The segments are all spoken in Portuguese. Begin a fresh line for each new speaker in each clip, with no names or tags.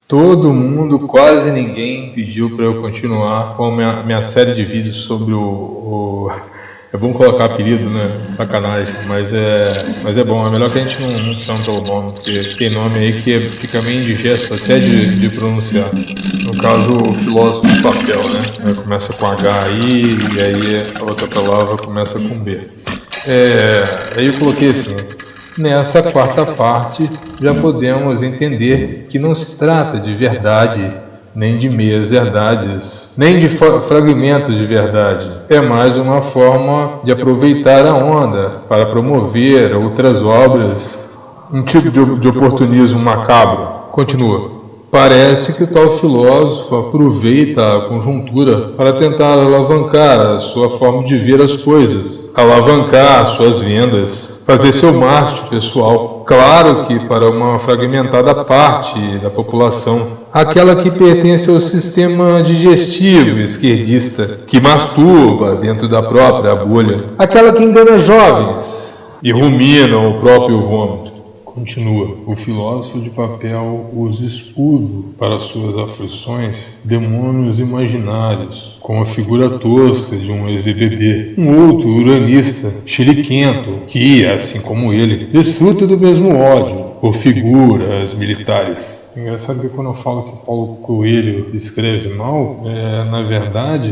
Todo mundo, quase ninguém pediu para eu continuar com a minha série de vídeos sobre É bom colocar apelido, né? Sacanagem, mas é bom. É melhor que a gente não chame pelo nome, porque tem nome aí que fica meio indigesto até de pronunciar. No caso, o filósofo de papel, né? Começa com H aí, e aí a outra palavra começa com B. Aí eu coloquei assim: nessa quarta parte já podemos entender que não se trata de verdade, nem de meias verdades, nem de fragmentos de verdade. É mais uma forma de aproveitar a onda para promover outras obras, um tipo de oportunismo macabro. Continua. Parece que o tal filósofo aproveita a conjuntura para tentar alavancar a sua forma de ver as coisas, alavancar suas vendas, fazer seu marketing pessoal. Claro que para uma fragmentada parte da população, aquela que pertence ao sistema digestivo esquerdista, que masturba dentro da própria bolha, aquela que engana jovens e rumina o próprio vômito. Continua. O filósofo de papel usa escudo para suas aflições, demônios imaginários, como a figura tosca de um ex-BBB. Um outro uranista, chiliquento, que, assim como ele, desfruta do mesmo ódio por figuras militares. Engraçado que quando eu falo que Paulo Coelho escreve mal, na verdade,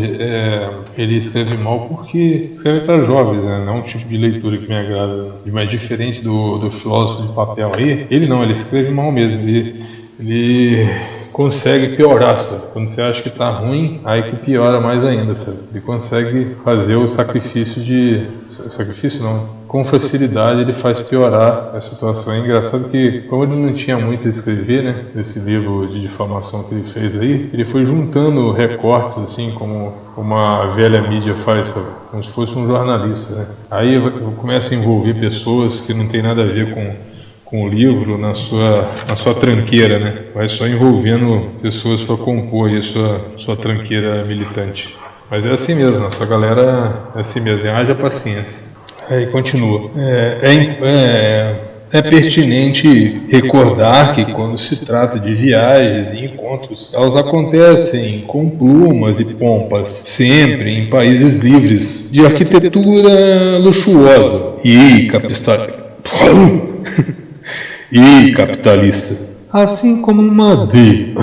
ele escreve mal porque escreve para jovens, né? Não é um tipo de leitura que me agrada. Mas diferente do filósofo de papel aí, ele escreve mal mesmo. Ele consegue piorar, sabe? Quando você acha que está ruim, aí que piora mais ainda, sabe? Ele consegue fazer o sacrifício com facilidade ele faz piorar a situação. É engraçado que, como ele não tinha muito a escrever, né, nesse livro de difamação que ele fez aí, ele foi juntando recortes, assim, como uma velha mídia faz, sabe? Como se fosse um jornalista, né? Aí começa a envolver pessoas que não tem nada a ver com o livro na sua tranqueira, né? Vai só envolvendo pessoas para compor aí a sua tranqueira militante. Mas é assim mesmo, nossa galera é assim mesmo, haja paciência. Aí continua. É pertinente recordar que quando se trata de viagens e encontros, elas acontecem com plumas e pompas, sempre em países livres, de arquitetura luxuosa e capitalista. Assim como Madrid,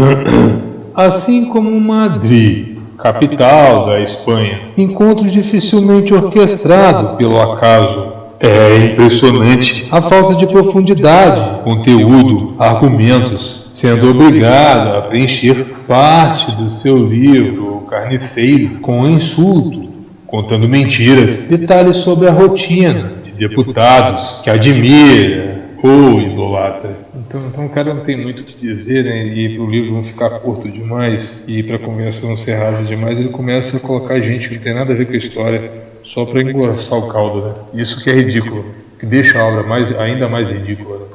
capital da Espanha. Encontro dificilmente orquestrado pelo acaso. É impressionante a falta de profundidade, conteúdo, argumentos, sendo obrigado a preencher parte do seu livro carniceiro com insulto, contando mentiras, detalhes sobre a rotina de deputados que admira ou idolatra. Então o cara não tem muito o que dizer, né? E para o livro não ficar curto demais e para a conversa não ser rasa demais, ele começa a colocar gente que não tem nada a ver com a história só para engrossar o caldo, né? Isso que é ridículo, que deixa a obra ainda mais ridícula. Né?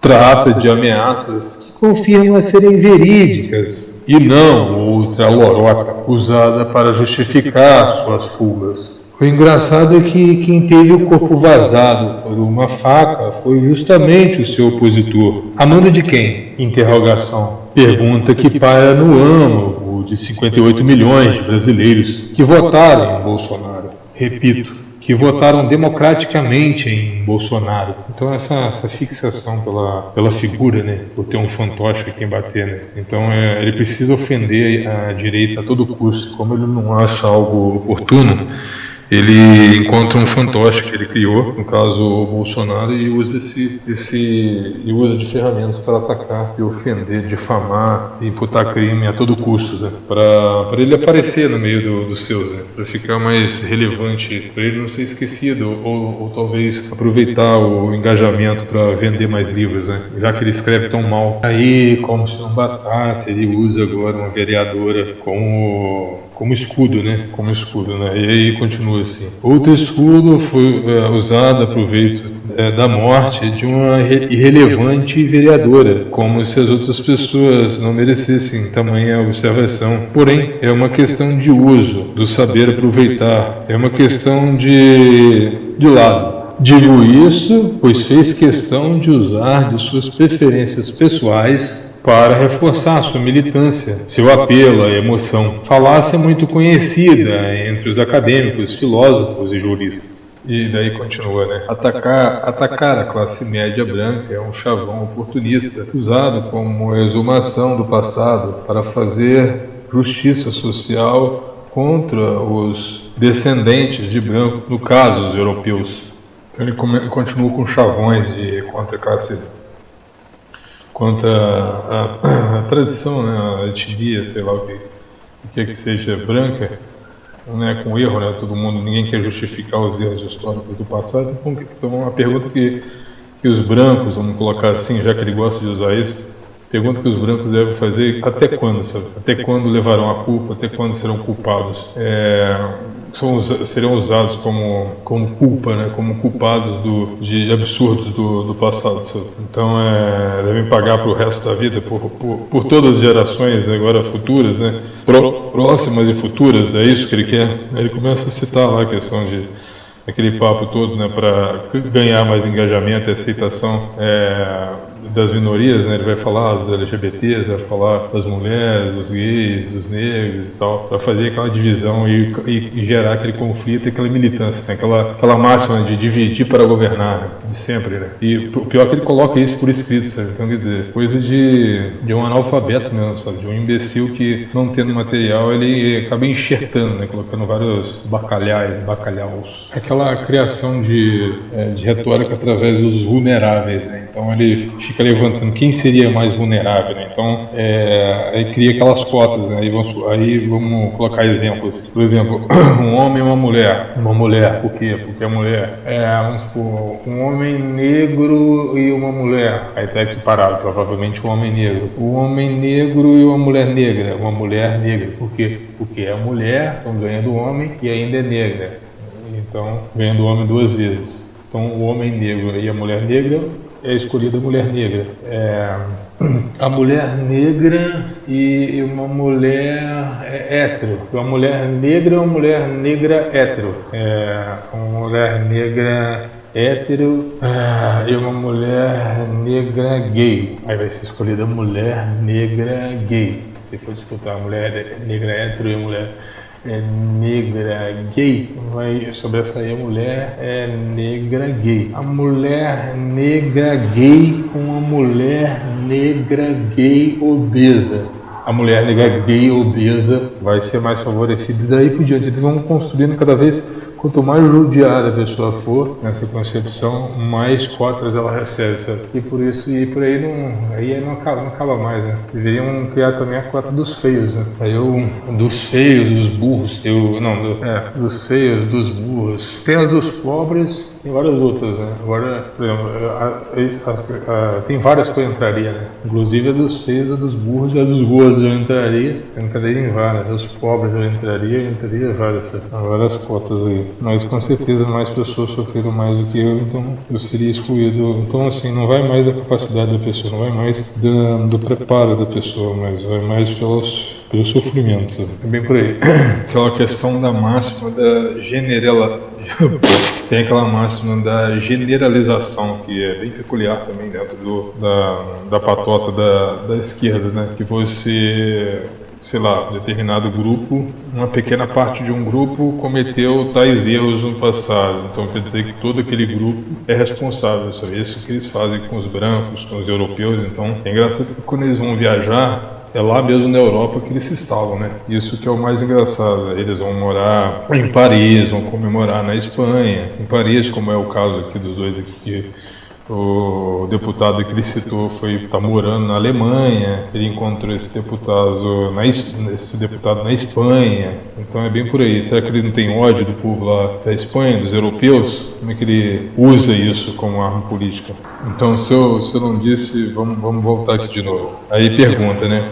Trata de ameaças que confirmam serem verídicas e não outra lorota usada para justificar suas fugas. O engraçado é que quem teve o corpo vazado por uma faca foi justamente o seu opositor. A mando de quem? Interrogação. Pergunta que paira no âmago de 58 milhões de brasileiros que votaram em Bolsonaro. Repito, que votaram democraticamente em Bolsonaro. Então essa fixação pela figura, né, por ter um fantoche a quem bater, né? Então ele precisa ofender a direita a todo custo. Como ele não acha algo oportuno, ele encontra um fantoche que ele criou, no caso o Bolsonaro, e usa e usa de ferramentas para atacar e ofender, difamar e imputar crime a todo custo, né? Para ele aparecer no meio dos seus, né? Para ficar mais relevante, para ele não ser esquecido ou talvez aproveitar o engajamento para vender mais livros, né? Já que ele escreve tão mal. Aí, como se não bastasse, ele usa agora uma vereadora como escudo, né? E aí continua assim. Outro escudo foi usado a proveito da morte de uma irrelevante vereadora, como se as outras pessoas não merecessem tamanha observação. Porém, é uma questão de uso, do saber aproveitar. É uma questão de lado. Digo isso, pois fez questão de usar de suas preferências pessoais para reforçar sua militância, seu apelo à emoção. Falácia muito conhecida entre os acadêmicos, filósofos e juristas. E daí continua, né? Atacar a classe média branca é um chavão oportunista, usado como exumação do passado para fazer justiça social contra os descendentes de branco, no caso, os europeus. Então ele continua com chavões contra a tradição, né, a etnia, sei lá o que seja branca, né, com erro, né, ninguém quer justificar os erros históricos do passado. Então uma pergunta que os brancos, vamos colocar assim, já que ele gosta de usar isso, pergunta que os brancos devem fazer: até quando, sabe? Até quando levarão a culpa? Até quando serão culpados? Serão usados como culpa, né? Como culpados de absurdos do passado, sabe? Então devem pagar para o resto da vida por todas as gerações agora futuras, né? Próximas e futuras. É isso que ele quer. Ele começa a citar lá a questão de aquele papo todo, né, para ganhar mais engajamento e aceitação das minorias, né? Ele vai falar dos LGBTs, vai falar das mulheres, dos gays, dos negros e tal, para fazer aquela divisão e gerar aquele conflito e aquela militância, né? Aquela máxima de dividir para governar, né? De sempre, né? E o pior é que ele coloca isso por escrito, sabe? Então, quer dizer, coisa de um analfabeto mesmo, sabe? De um imbecil que, não tendo material, ele acaba enxertando, né? Colocando vários bacalhaus. Aquela criação de retórica através dos vulneráveis, né? Então ele fica levantando quem seria mais vulnerável, né? Então aí cria aquelas cotas, né? Aí vamos colocar exemplos. Por exemplo, um homem e uma mulher. Uma mulher, por quê? Porque a mulher vamos supor, um homem negro e uma mulher. Aí está equiparado, provavelmente um homem negro. Um homem negro e uma mulher negra. Uma mulher negra. Por quê? Porque é mulher, então ganha do homem e ainda é negra. Então ganha do homem duas vezes. Então o homem negro e a mulher negra é escolhida a mulher negra. A mulher negra e uma mulher hétero. Uma mulher negra e uma mulher negra hétero. Uma mulher negra hétero e uma mulher negra gay. Aí vai ser escolhida a mulher negra gay. Se for disputar a mulher negra hétero e a mulher negra gay, vai sobressair a mulher negra gay. A mulher negra gay com a mulher negra gay obesa. A mulher negra gay obesa vai ser mais favorecida. E daí por diante, eles vão construindo cada vez. Quanto mais judiada a pessoa for nessa concepção, mais cotas ela recebe, sabe? E por aí não acaba mais, né? Deveriam criar também a cota dos feios, né? Dos feios, dos burros, dos feios, dos burros. Tem as dos pobres, tem várias outras, né? Agora, por exemplo, tem várias que eu entraria, né? Inclusive a dos feios, a dos burros e a dos gordos eu entraria em várias. Dos pobres eu entraria em várias, sabe? Várias cotas aí. Mas com certeza mais pessoas sofreram mais do que eu, então eu seria excluído. Então assim, não vai mais da capacidade da pessoa, não vai mais do preparo da pessoa, mas vai mais pelo sofrimento, sabe? É bem por aí. Aquela questão da máxima da tem aquela máxima da generalização, que é bem peculiar também dentro da patota da esquerda, né? Que você, sei lá, determinado grupo, uma pequena parte de um grupo cometeu tais erros no passado. Então quer dizer que todo aquele grupo é responsável. Sabe? Isso que eles fazem com os brancos, com os europeus. Então é engraçado que quando eles vão viajar, é lá mesmo na Europa que eles se instalam, né? Isso que é o mais engraçado. Eles vão morar em Paris, vão comemorar na Espanha. Em Paris, como é o caso aqui dos dois aqui, que o deputado que ele citou está morando na Alemanha. Ele encontrou esse deputado na Espanha. Então é bem por aí. Será que ele não tem ódio do povo lá da Espanha, dos europeus? Como é que ele usa isso como arma política? Então, se eu não disse, vamos voltar aqui de novo. Aí pergunta, né?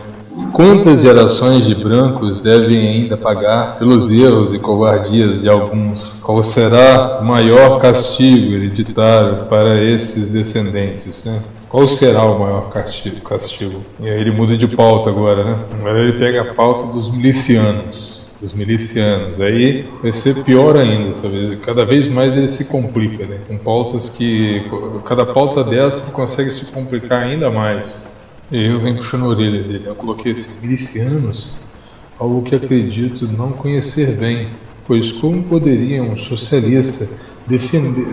Quantas gerações de brancos devem ainda pagar pelos erros e covardias de alguns? Qual será o maior castigo hereditário para esses descendentes, né? Qual será o maior castigo? E aí ele muda de pauta agora, né? Agora ele pega a pauta dos milicianos. Aí vai ser pior ainda, sabe? Cada vez mais ele se complica, né? Com pautas que, cada pauta dessa consegue se complicar ainda mais. E eu venho puxando a orelha dele. Eu coloquei assim: milicianos, algo que acredito não conhecer bem, pois como poderia um socialista,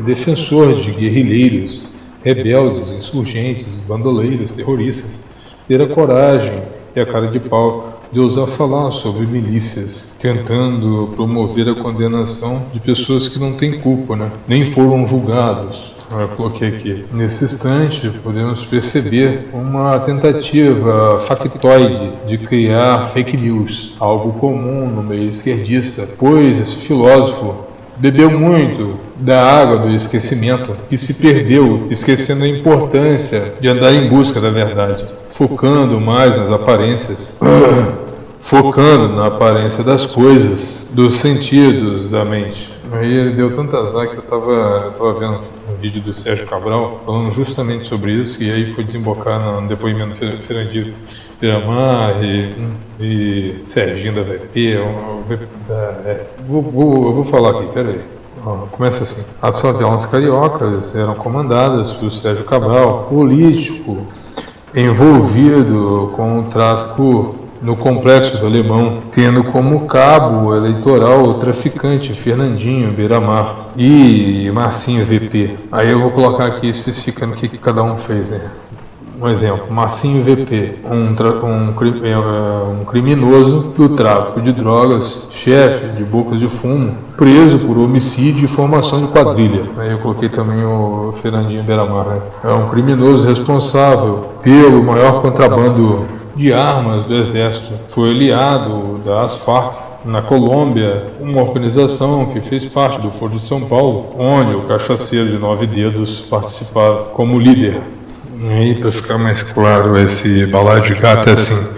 defensor de guerrilheiros, rebeldes, insurgentes, bandoleiros, terroristas, ter a coragem e a cara de pau de ousar falar sobre milícias, tentando promover a condenação de pessoas que não têm culpa, né? Nem foram julgados. Eu coloquei aqui. Nesse instante, podemos perceber uma tentativa factoide de criar fake news, algo comum no meio esquerdista, pois esse filósofo bebeu muito da água do esquecimento e se perdeu, esquecendo a importância de andar em busca da verdade, focando mais nas aparências, focando na aparência das coisas, dos sentidos da mente. Aí ele deu tanto azar que eu tava vendo um vídeo do Sérgio Cabral falando justamente sobre isso, e aí foi desembocar no depoimento do Fernandinho Beiramar e Serginho da VP. Eu vou falar aqui, peraí. Começa assim: as favelas cariocas eram comandadas por Sérgio Cabral, político envolvido com o tráfico no Complexo do Alemão, tendo como cabo eleitoral o traficante Fernandinho Beiramar e Marcinho VP. Aí eu vou colocar aqui especificando o que cada um fez, né? Um exemplo: Marcinho VP, um criminoso do tráfico de drogas, chefe de bocas de fumo, preso por homicídio e formação de quadrilha. Aí eu coloquei também o Fernandinho Beiramar, né? É um criminoso responsável pelo maior contrabando de armas do Exército. Foi aliado das Farc na Colômbia, uma organização que fez parte do Foro de São Paulo, onde o cachaceiro de 9 dedos participava como líder. E aí, para ficar mais claro, esse balaio de gato é assim: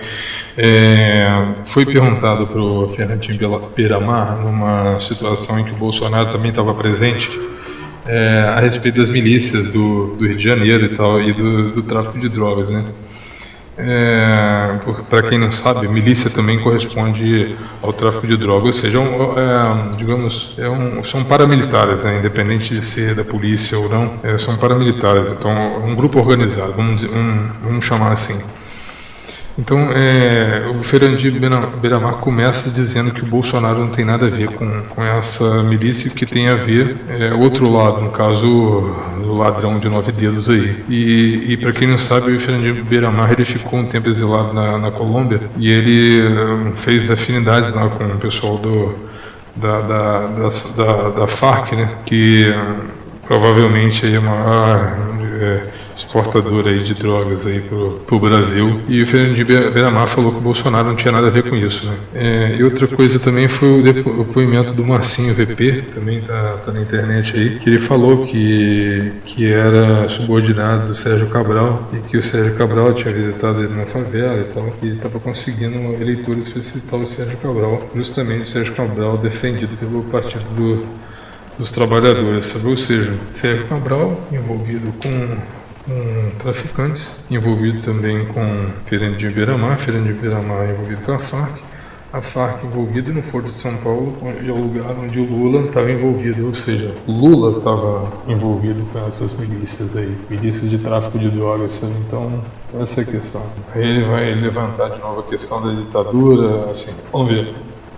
foi perguntado para o Fernandinho Beiramar, numa situação em que o Bolsonaro também estava presente, a respeito das milícias do Rio de Janeiro e tal, e do tráfico de drogas, né? Para quem não sabe, milícia também corresponde ao tráfico de drogas, ou seja, são paramilitares, né? Independente de ser da polícia ou não, são paramilitares, então um grupo organizado, vamos chamar assim. Então, o Fernandinho Beiramar começa dizendo que o Bolsonaro não tem nada a ver com essa milícia, que tem a ver outro lado, no caso, o ladrão de 9 dedos aí. E para quem não sabe, o Fernandinho Beiramar, ele ficou um tempo exilado na Colômbia, e ele fez afinidades lá com o pessoal da Farc, né, que provavelmente aí é uma exportadora aí de drogas aí pro Brasil. E o Fernandinho Beiramar falou que o Bolsonaro não tinha nada a ver com isso, né? E outra coisa também foi o depoimento do Marcinho VP, também tá na internet aí, que ele falou que era subordinado do Sérgio Cabral, e que o Sérgio Cabral tinha visitado ele na favela e tal, e estava conseguindo eleitores para citar o Sérgio Cabral, justamente o Sérgio Cabral defendido pelo Partido dos Trabalhadores, sabe? Ou seja, Sérgio Cabral envolvido com traficantes, envolvido também com Fernandinho Beiramar envolvido com a Farc envolvida no Foro de São Paulo, onde é o lugar onde o Lula estava envolvido, ou seja, Lula estava envolvido com essas milícias aí, milícias de tráfico de drogas, sabe? Então, essa é a questão. Aí ele vai levantar de novo a questão da ditadura, assim, vamos ver.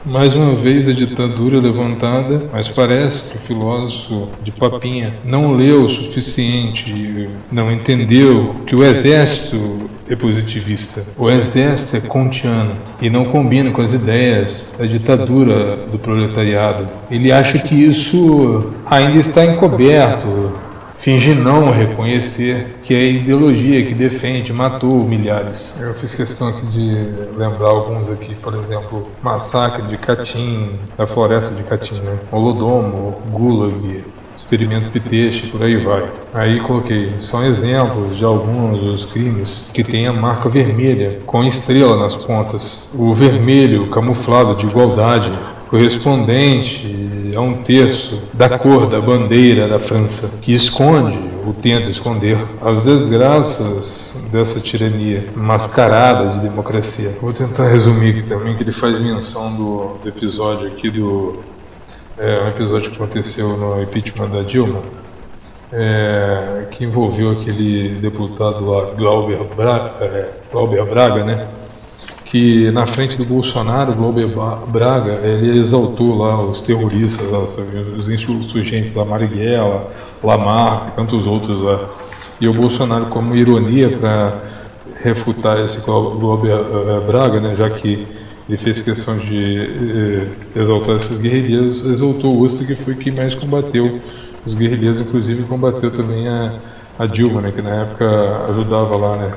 Mais uma vez a ditadura levantada, mas parece que o filósofo de papinha não leu o suficiente, não entendeu que o exército é positivista, o exército é kantiano e não combina com as ideias da ditadura do proletariado. Ele acha que isso ainda está encoberto, finge não reconhecer que é a ideologia que defende matou milhares. Eu fiz questão aqui de lembrar alguns aqui, por exemplo, massacre de Katyn, da floresta de Katyn, né? Holodomor, Gulag, experimento Piteche, por aí vai. Aí coloquei, são exemplos de alguns dos crimes que têm a marca vermelha, com estrela nas pontas. O vermelho camuflado de igualdade, correspondente a 1/3 da cor da bandeira da França, que esconde, ou tenta esconder, as desgraças dessa tirania mascarada de democracia. Vou tentar resumir aqui também, que ele faz menção do episódio aqui um episódio que aconteceu no impeachment da Dilma, que envolveu aquele deputado lá, Glauber Braga, né? Que na frente do Bolsonaro, Glauber Braga, ele exaltou lá os terroristas, lá, os insurgentes lá, Marighella, Lamarck e tantos outros lá. E o Bolsonaro, como ironia para refutar esse Glauber Braga, né, já que ele fez questão de exaltar esses guerrilheiros, exaltou o Ustra, que foi quem mais combateu os guerrilheiros, inclusive combateu também a Dilma, né, que na época ajudava lá, né,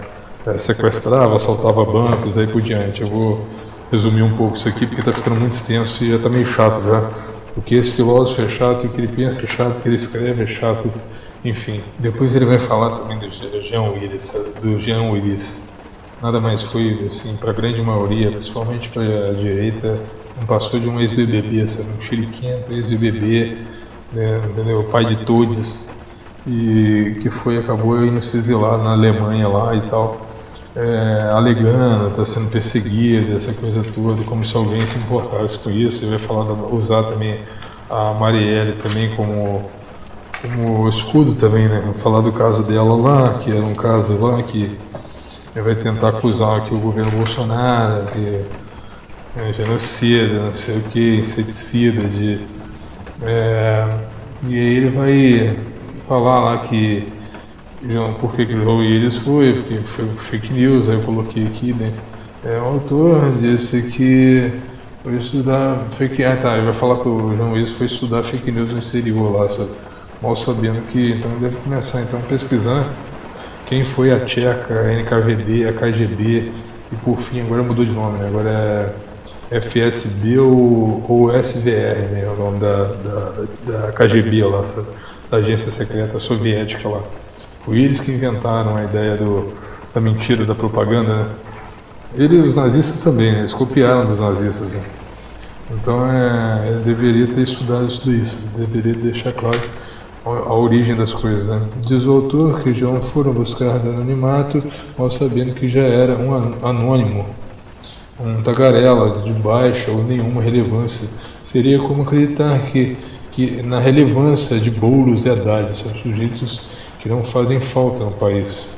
sequestrava, assaltava bancos, aí por diante. Eu vou resumir um pouco isso aqui porque está ficando muito extenso e já está meio chato já. O que esse filósofo é chato, o que ele pensa é chato, o que ele escreve é chato, enfim. Depois ele vai falar também do Jean Willis. Nada mais foi, assim, para a grande maioria, principalmente para a direita, não passou de um ex-BBB, sabe? Um chiliquento ex-BBB, né, entendeu? Pai de todos, e que acabou indo se exilar na Alemanha lá e tal, alegando, está sendo perseguido, essa coisa toda, como se alguém se importasse com isso. Ele vai usar também a Marielle também como escudo também, né? Vou falar do caso dela lá, que era um caso lá que ele vai tentar acusar aqui o governo Bolsonaro de genocida, não sei o que, inseticida, e aí ele vai falar lá que por que o Willis foi, porque foi fake news. Aí eu coloquei aqui, né? O autor disse que foi estudar fake news. Tá, ele vai falar que o João Willis foi estudar fake news no exterior lá, sabe? Mal sabendo que, então deve começar então pesquisando quem foi a Tcheca, a NKVD, a KGB e por fim agora mudou de nome, né? Agora é FSB ou SVR, né? O nome da KGB lá, sabe? Da agência secreta soviética lá. Foi eles que inventaram a ideia da mentira, da propaganda, né? Os nazistas também, né? Eles copiaram dos nazistas, né? Então ele deveria ter estudado tudo isso, ele deveria deixar claro a origem das coisas, né? Diz o autor que já foram buscar no anonimato, mal sabendo que já era um anônimo, um tagarela de baixa ou nenhuma relevância. Seria como acreditar que na relevância de Boulos e Haddad, são sujeitos que não fazem falta no país.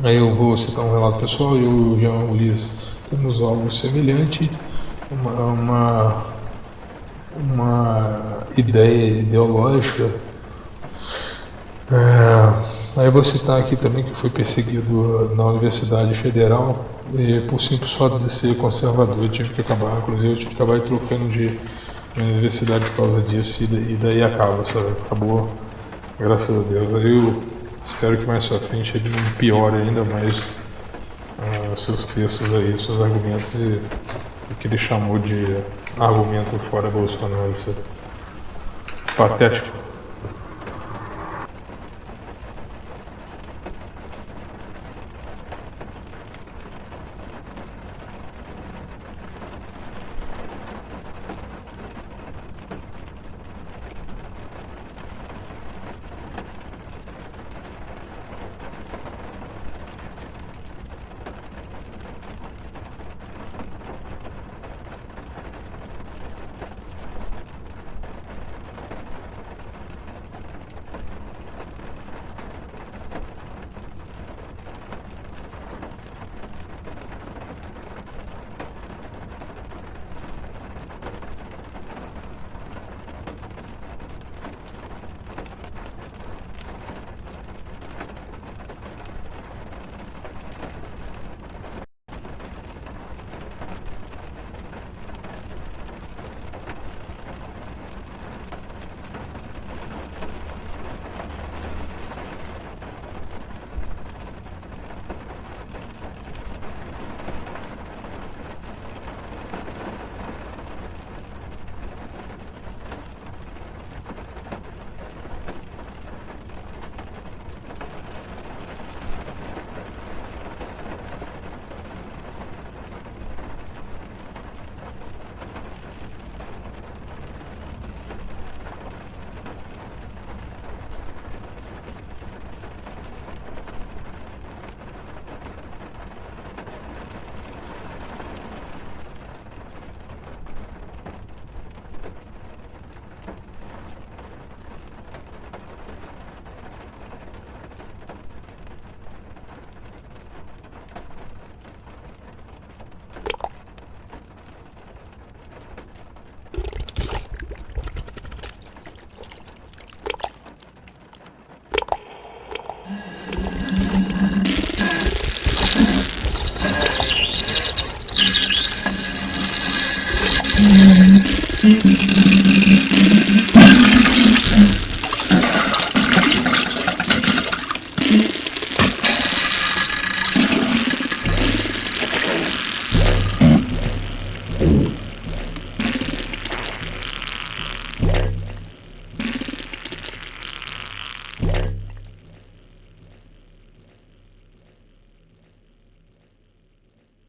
Aí eu vou citar um relato pessoal. Eu e o Jean Ulisses temos algo semelhante, uma ideia ideológica. Aí eu vou citar aqui também que foi perseguido na Universidade Federal e por simples fato de ser conservador eu tive que acabar, inclusive eu tive que acabar trocando de universidade por causa disso, e daí acabou, graças a Deus. Aí eu espero que mais pra frente ele não piore ainda mais seus textos aí, seus argumentos e o que ele chamou de argumento fora Bolsonaro, isso é patético.
E